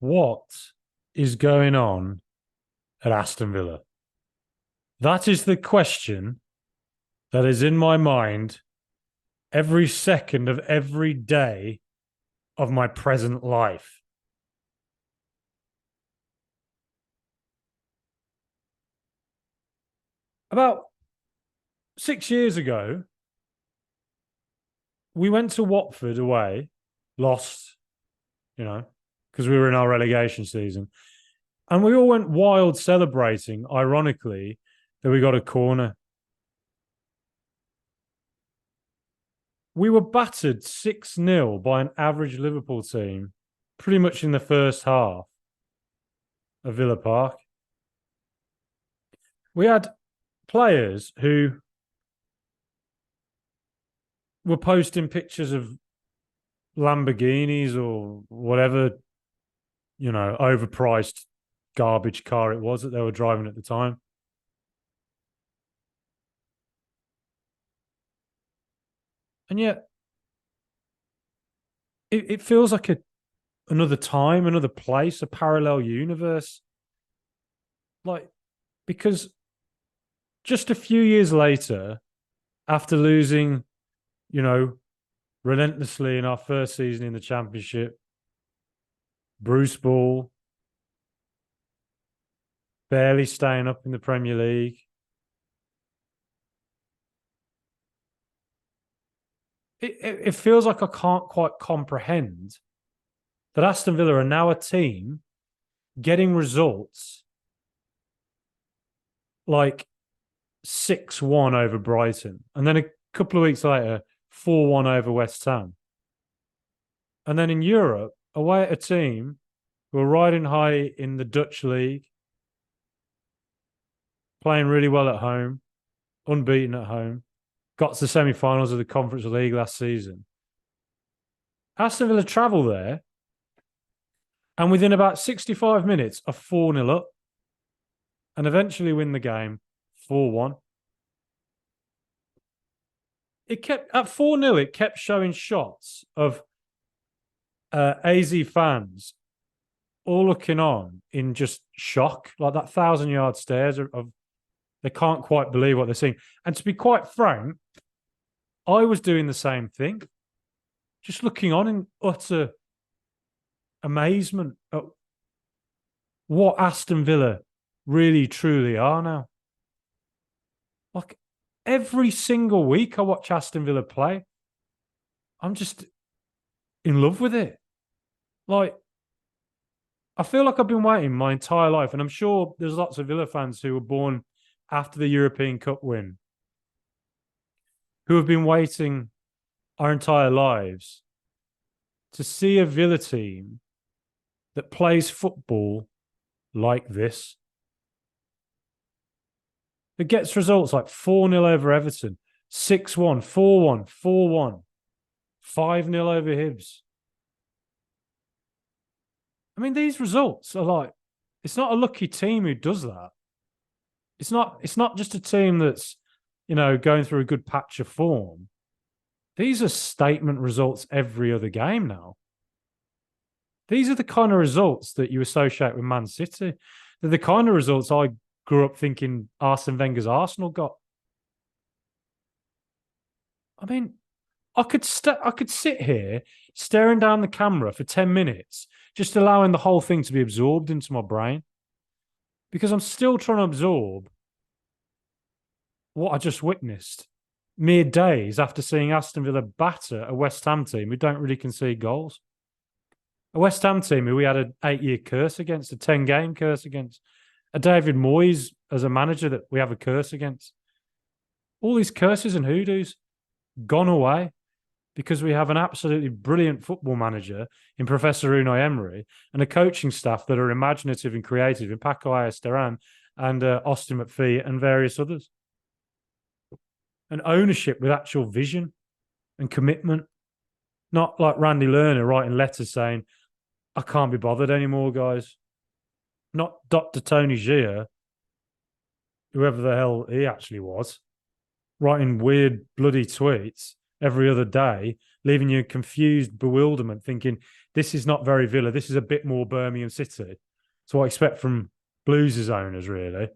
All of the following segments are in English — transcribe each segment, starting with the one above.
What is going on at Aston Villa? That is the question that is in my mind every second of every day of my present life. About 6 years ago, we went to Watford away, lost, because we were in our relegation season. And we all went wild celebrating, ironically, that we got a corner. We were battered 6-0 by an average Liverpool team pretty much in the first half of Villa Park. We had players who were posting pictures of Lamborghinis or whatever, overpriced garbage car it was that they were driving at the time. And yet, it feels like another time, another place, a parallel universe. Because just a few years later, after losing, relentlessly in our first season in the Championship, Bruce Ball, barely staying up in the Premier League, it feels like I can't quite comprehend that Aston Villa are now a team getting results like 6-1 over Brighton. And then a couple of weeks later, 4-1 over West Ham. And then in Europe, away at a team who are riding high in the Dutch league, playing really well at home, unbeaten at home, got to the semi-finals of the Conference League last season. Aston Villa travel there, and within about 65 minutes are 4-0 up, and eventually win the game 4-1. It kept at 4-0, it kept showing shots of AZ fans all looking on in just shock, like that 1,000-yard stares of they can't quite believe what they're seeing. And to be quite frank, I was doing the same thing, just looking on in utter amazement at what Aston Villa really truly are now. Like every single week I watch Aston Villa play, I'm just in love with it. Like, I feel like I've been waiting my entire life, and I'm sure there's lots of Villa fans who were born after the European Cup win who have been waiting our entire lives to see a Villa team that plays football like this. It gets results like 4-0 over Everton, 6-1, 4-1, 4-1, 5-0 over Hibs. I mean, these results are like, it's not a lucky team who does that. It's not just a team that's, going through a good patch of form. These are statement results every other game now. These are the kind of results that you associate with Man City. They're the kind of results I grew up thinking Arsene Wenger's Arsenal got. I mean, I could sit here staring down the camera for 10 minutes, just allowing the whole thing to be absorbed into my brain, because I'm still trying to absorb what I just witnessed mere days after seeing Aston Villa batter a West Ham team who don't really concede goals. A West Ham team who we had an 8-year curse against, a 10-game curse against, a David Moyes as a manager that we have a curse against. All these curses and hoodoos gone away because we have an absolutely brilliant football manager in Professor Unai Emery and a coaching staff that are imaginative and creative in Paco Ayestaran and Austin McPhee and various others. An ownership with actual vision and commitment. Not like Randy Lerner writing letters saying, I can't be bothered anymore, guys. Not Dr. Tony Gia, whoever the hell he actually was, writing weird bloody tweets every other day leaving you in confused bewilderment, thinking this is not very Villa. This is a bit more Birmingham City. That's what I expect from Blues' owners, really.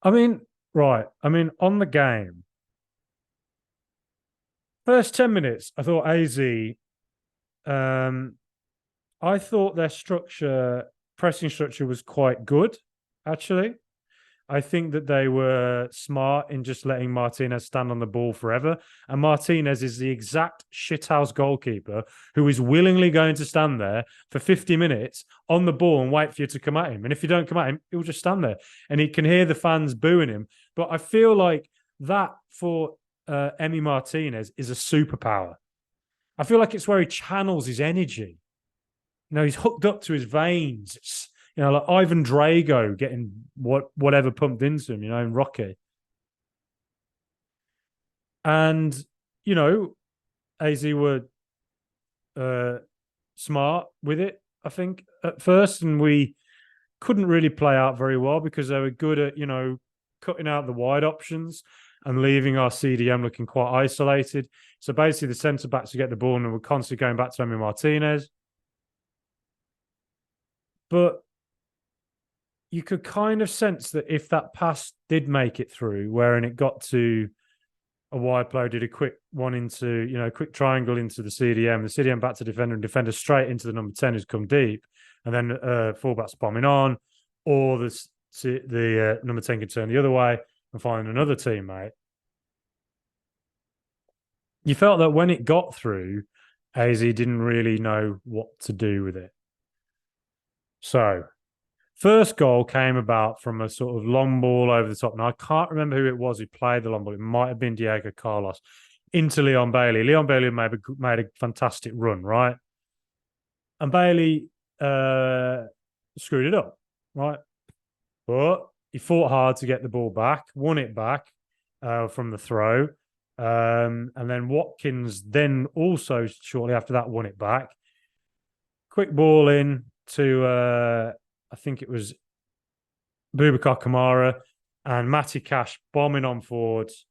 I mean, right. I mean, on the game, first 10 minutes, I thought um, I thought their pressing structure was quite good, actually. I think that they were smart in just letting Martinez stand on the ball forever. And Martinez is the exact shithouse goalkeeper who is willingly going to stand there for 50 minutes on the ball and wait for you to come at him. And if you don't come at him, he'll just stand there. And he can hear the fans booing him. But I feel like that for Emi Martinez is a superpower. I feel like it's where he channels his energy. You know, he's hooked up to his veins. It's, like Ivan Drago getting whatever pumped into him, in Rocky. And, AZ were smart with it, I think, at first. And we couldn't really play out very well because they were good at, cutting out the wide options and leaving our CDM looking quite isolated. So basically the centre-backs would get the ball and we're constantly going back to Emi Martinez. But you could kind of sense that if that pass did make it through, wherein it got to a wide player, did a quick one into, quick triangle into the CDM back to defender and defender straight into the number 10 who's come deep, and then fullbacks bombing on, or the number 10 could turn the other way and find another teammate. You felt that when it got through, AZ didn't really know what to do with it. So, first goal came about from a sort of long ball over the top. Now, I can't remember who it was who played the long ball. It might have been Diego Carlos into Leon Bailey. Leon Bailey made a fantastic run, right? And Bailey screwed it up, right? But he fought hard to get the ball back, won it back from the throw. And then Watkins then also shortly after that won it back. Quick ball in to I think it was Boubacar Kamara and Matty Cash bombing on forwards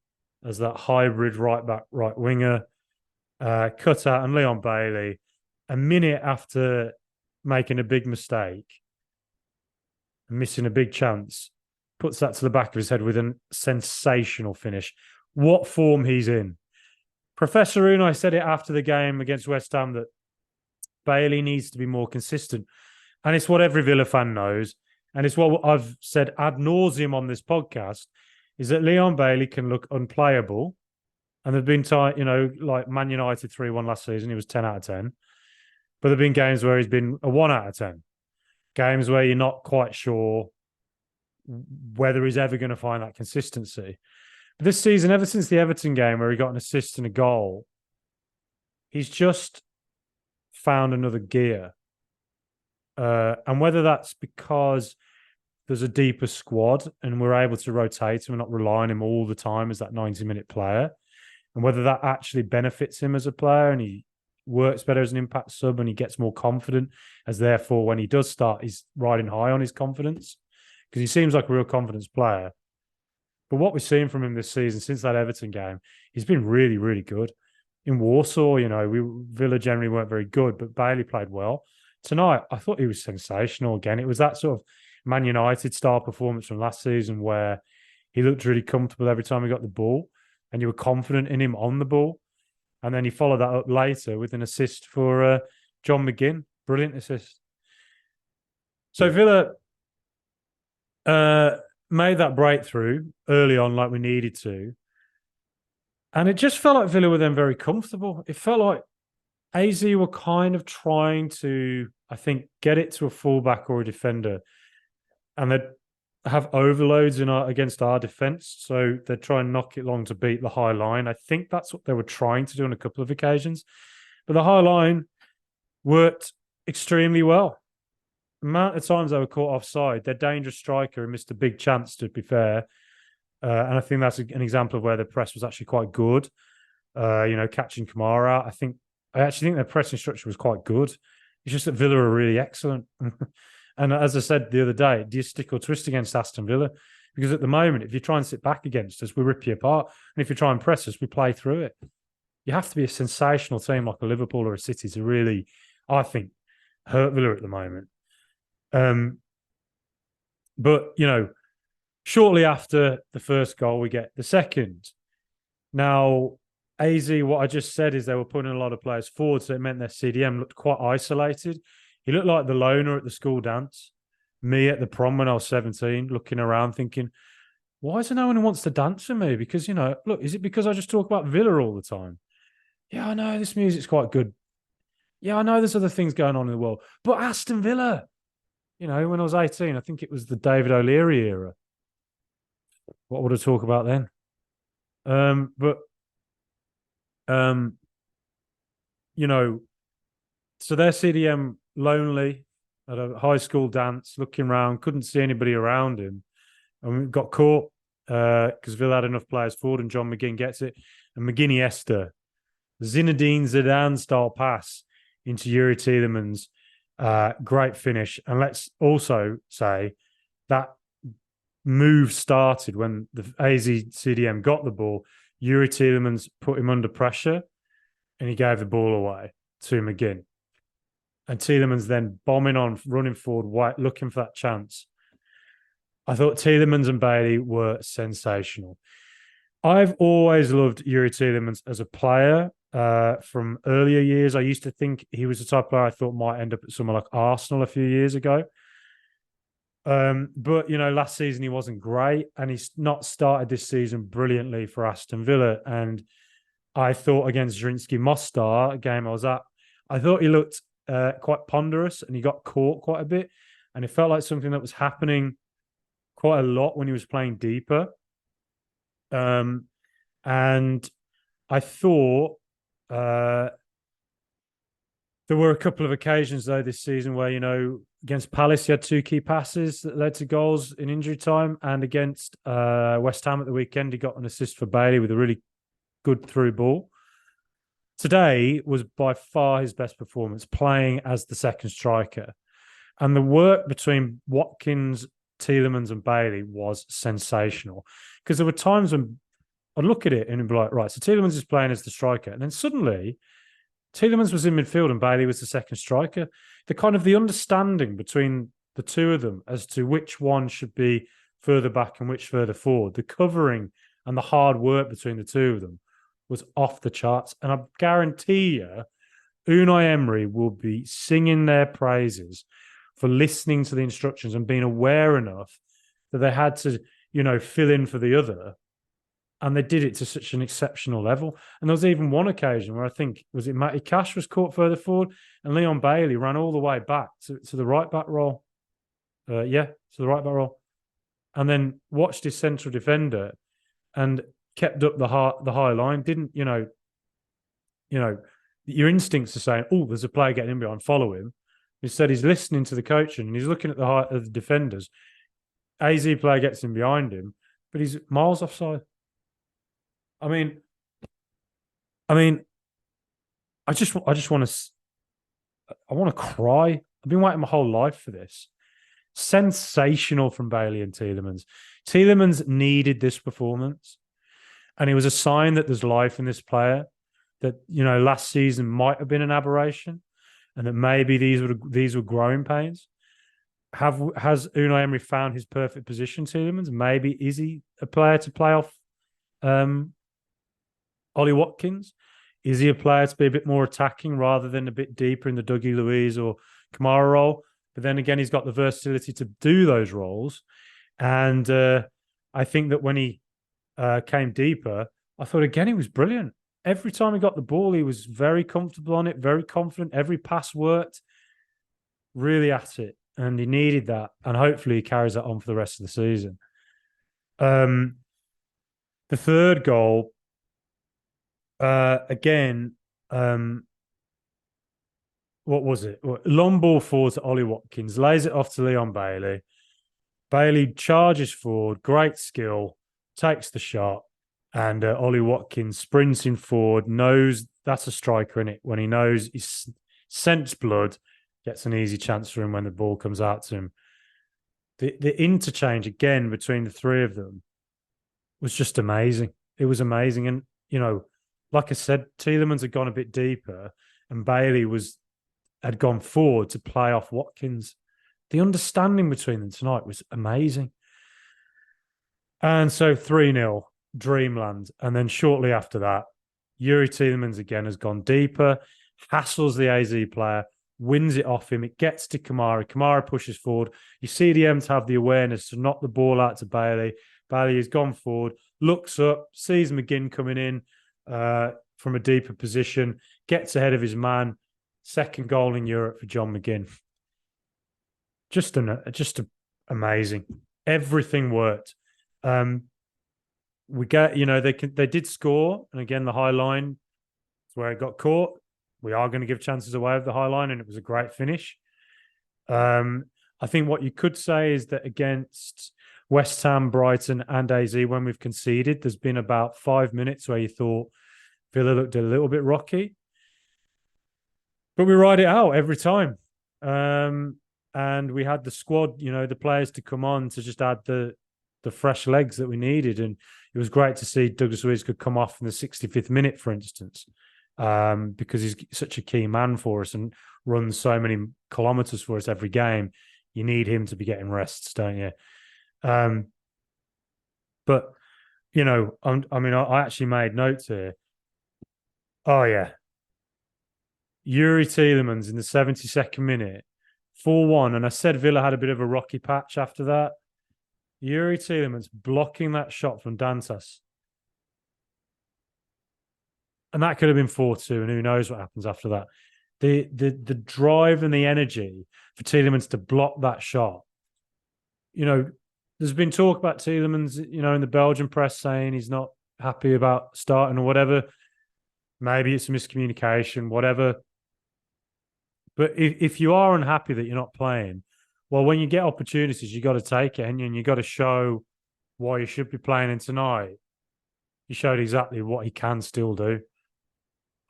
as that hybrid right back, right winger. Cut out, and Leon Bailey, a minute after making a big mistake and missing a big chance, puts that to the back of his head with a sensational finish. What form he's in. Professor Unai said it after the game against West Ham that Bailey needs to be more consistent. And it's what every Villa fan knows. And it's what I've said ad nauseum on this podcast, is that Leon Bailey can look unplayable. And there've been times, like Man United 3-1 last season, he was 10 out of 10. But there've been games where he's been a 1 out of 10. Games where you're not quite sure whether he's ever going to find that consistency. But this season, ever since the Everton game where he got an assist and a goal, he's just found another gear. And whether that's because there's a deeper squad and we're able to rotate and we're not relying on him all the time as that 90-minute player, and whether that actually benefits him as a player and he works better as an impact sub and he gets more confident, as therefore when he does start, he's riding high on his confidence, because he seems like a real confidence player. But what we've seen from him this season since that Everton game, he's been really, really good. In Warsaw, Villa generally weren't very good, but Bailey played well. Tonight, I thought he was sensational again. It was that sort of Man United style performance from last season where he looked really comfortable every time he got the ball and you were confident in him on the ball. And then he followed that up later with an assist for John McGinn. Brilliant assist. So Villa made that breakthrough early on like we needed to. And it just felt like Villa were then very comfortable. It felt like AZ were kind of trying to, I think, get it to a fullback or a defender. And they'd have overloads against our defence. So they'd try and knock it long to beat the high line. I think that's what they were trying to do on a couple of occasions. But the high line worked extremely well. The amount of times they were caught offside, their dangerous striker missed a big chance, to be fair. And I think that's an example of where the press was actually quite good. Catching Kamara. I actually think their pressing structure was quite good. It's just that Villa are really excellent. And as I said the other day, do you stick or twist against Aston Villa? Because at the moment, if you try and sit back against us, we rip you apart. And if you try and press us, we play through it. You have to be a sensational team like a Liverpool or a City to really, I think, hurt Villa at the moment. But, shortly after the first goal, we get the second. Now, AZ, what I just said is they were putting a lot of players forward, so it meant their CDM looked quite isolated. He looked like the loner at the school dance. Me at the prom when I was 17, looking around thinking, why is there no one who wants to dance with me? Because, look, is it because I just talk about Villa all the time? Yeah, I know this music's quite good. Yeah, I know there's other things going on in the world. But Aston Villa, when I was 18, I think it was the David O'Leary era. What would I talk about then? So their CDM lonely at a high school dance, looking around, couldn't see anybody around him. And we got caught because Villa had enough players forward and John McGinn gets it. And McGinn-Iniesta, Zinedine Zidane style pass into Yuri Tielemans. Great finish. And let's also say that move started when the AZ CDM got the ball. Yuri Tielemans put him under pressure and he gave the ball away to McGinn. And Tielemans then bombing on, running forward, looking for that chance. I thought Tielemans and Bailey were sensational. I've always loved Yuri Tielemans as a player from earlier years. I used to think he was the type of player I thought might end up at somewhere like Arsenal a few years ago. But, last season he wasn't great and he's not started this season brilliantly for Aston Villa. And I thought against Zielinski Mostar, a game I was at, I thought he looked quite ponderous and he got caught quite a bit. And it felt like something that was happening quite a lot when he was playing deeper. And I thought there were a couple of occasions, though, this season where, against Palace, he had 2 key passes that led to goals in injury time. And against West Ham at the weekend, he got an assist for Bailey with a really good through ball. Today was by far his best performance, playing as the second striker. And the work between Watkins, Tielemans and Bailey was sensational. Because there were times when I'd look at it and be like, right, so Tielemans is playing as the striker. And then suddenly Tielemans was in midfield and Bailey was the second striker. The understanding between the two of them as to which one should be further back and which further forward, the covering and the hard work between the two of them was off the charts. And I guarantee you, Unai Emery will be singing their praises for listening to the instructions and being aware enough that they had to, fill in for the other. And they did it to such an exceptional level. And there was even one occasion where I think, was it Matty Cash was caught further forward and Leon Bailey ran all the way back to the right back role. To the right back role. And then watched his central defender and kept up the high line. Didn't, your instincts are saying, oh, there's a player getting in behind, follow him. Instead, he's listening to the coaching and he's looking at the height of the defenders. AZ player gets in behind him, but he's miles offside. I just want to cry. I've been waiting my whole life for this. Sensational from Bailey and Tielemans. Tielemans needed this performance, and it was a sign that there's life in this player. That last season might have been an aberration, and that maybe these were growing pains. Has Unai Emery found his perfect position, Tielemans? Maybe is he a player to play off Ollie Watkins? Is he a player to be a bit more attacking rather than a bit deeper in the Dougie Luiz or Kamara role? But then again, he's got the versatility to do those roles. And I think that when he came deeper, I thought, again, he was brilliant. Every time he got the ball, he was very comfortable on it, very confident. Every pass worked, really at it. And he needed that. And hopefully he carries that on for the rest of the season. The third goal, again, what was it? Long ball forward to Ollie Watkins, lays it off to Leon Bailey. Bailey charges forward, great skill, takes the shot, and Ollie Watkins sprinting forward, knows that's a striker in it when he knows he's sensed blood, gets an easy chance for him when the ball comes out to him. The interchange again between the three of them was just amazing. It was amazing. And, like I said, Tielemans had gone a bit deeper and Bailey had gone forward to play off Watkins. The understanding between them tonight was amazing. And so 3-0, Dreamland. And then shortly after that, Yuri Tielemans again has gone deeper, hassles the AZ player, wins it off him. It gets to Kamara. Kamara pushes forward. You see the M's have the awareness to knock the ball out to Bailey. Bailey has gone forward, looks up, sees McGinn coming in from a deeper position, gets ahead of his man. Second goal in Europe for John McGinn. Just amazing. Everything worked. We get, they did score, and again the high line is where it got caught. We are going to give chances away of the high line, and it was a great finish. I think what you could say is that against West Ham, Brighton, and AZ, when we've conceded, there's been about 5 minutes where you thought Villa looked a little bit rocky, but we ride it out every time. And we had the squad, the players to come on to just add the fresh legs that we needed. And it was great to see Douglas Luiz could come off in the 65th minute, for instance, because he's such a key man for us and runs so many kilometres for us every game. You need him to be getting rests, don't you? But, I actually made notes here. Oh, yeah. Yuri Tielemans in the 72nd minute, 4-1. And I said Villa had a bit of a rocky patch after that. Yuri Tielemans blocking that shot from Dantas. And that could have been 4-2, and who knows what happens after that. The drive and the energy for Tielemans to block that shot. There's been talk about Tielemans, in the Belgian press saying he's not happy about starting or whatever. Maybe it's a miscommunication, whatever. But if you are unhappy that you're not playing, well, when you get opportunities, you got to take it, and you got to show why you should be playing. And tonight, he showed exactly what he can still do.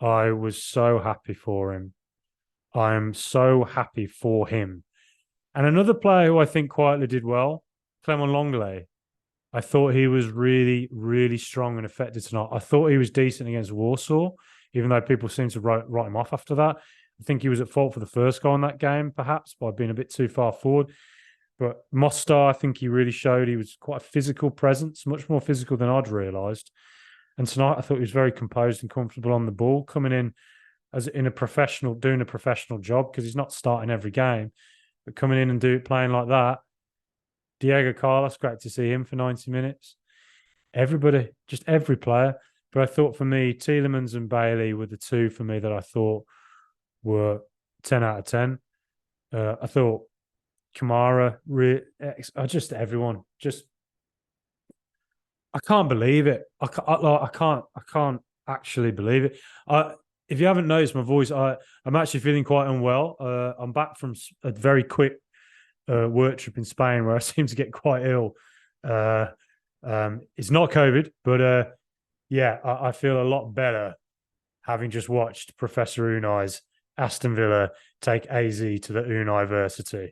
I was so happy for him. I am so happy for him. And another player who I think quietly did well, Clement Longley. I thought he was really, really strong and effective tonight. I thought he was decent against Warsaw, even though people seem to write him off after that. I think he was at fault for the first goal in that game, perhaps, by being a bit too far forward. But Mostar, I think he really showed he was quite a physical presence, much more physical than I'd realised. And tonight, I thought he was very composed and comfortable on the ball, coming in as doing a professional job, because he's not starting every game, but coming in and playing like that. Diego Carlos, great to see him for 90 minutes. Everybody, just every player. But I thought for me, Tielemans and Bailey were the two for me that I thought were 10 out of 10. I thought Kamara, just everyone, I can't believe it. I can't actually believe it. If you haven't noticed my voice, I'm actually feeling quite unwell. I'm back from a very quick work trip in Spain where I seem to get quite ill. It's not COVID, but I feel a lot better having just watched Professor Unai's Aston Villa take AZ to the Unai-versity.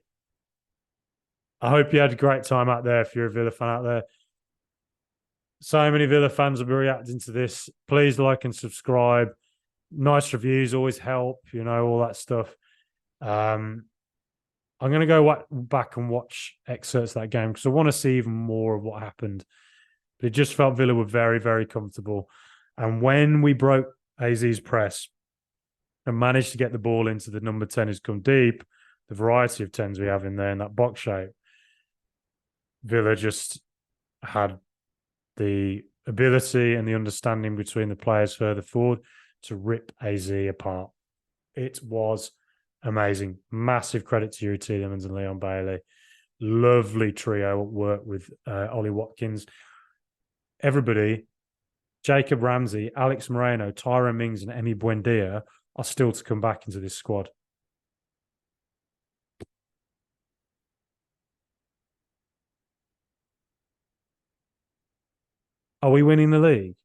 I hope you had a great time out there if you're a Villa fan out there. So many Villa fans will be reacting to this. Please like and subscribe. Nice reviews always help, all that stuff. I'm going to go back and watch excerpts of that game because I want to see even more of what happened. But it just felt Villa were very, very comfortable. And when we broke AZ's press and managed to get the ball into the number 10 who's come deep, the variety of 10s we have in there in that box shape, Villa just had the ability and the understanding between the players further forward to rip AZ apart. It was amazing. Massive credit to Yuri Tielemans and Leon Bailey. Lovely trio at work with Ollie Watkins. Everybody, Jacob Ramsey, Alex Moreno, Tyrone Mings, and Emi Buendia are still to come back into this squad. Are we winning the league?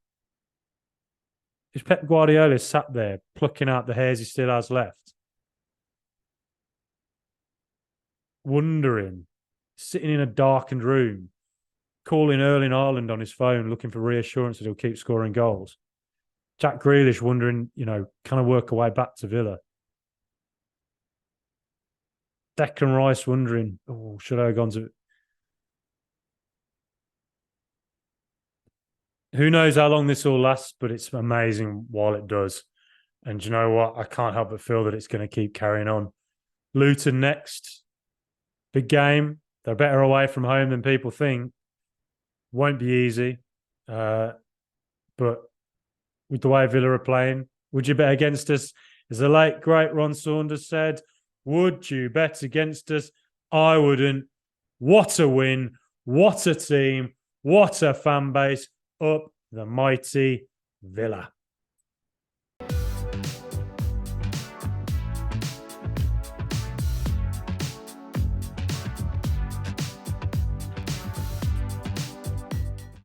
Is Pep Guardiola sat there plucking out the hairs he still has left? wondering, sitting in a darkened room, calling Erling Haaland on his phone, looking for reassurance that he'll keep scoring goals. Jack Grealish wondering, can I work a way back to Villa? Declan Rice wondering, should I have gone to... Who knows how long this all lasts, but it's amazing while it does. And you know what? I can't help but feel that it's going to keep carrying on. Luton next. Big game. They're better away from home than people think. Won't be easy. But with the way Villa are playing, would you bet against us? As the late, great Ron Saunders said, would you bet against us? I wouldn't. What a win. What a team. What a fan base. Up the mighty Villa.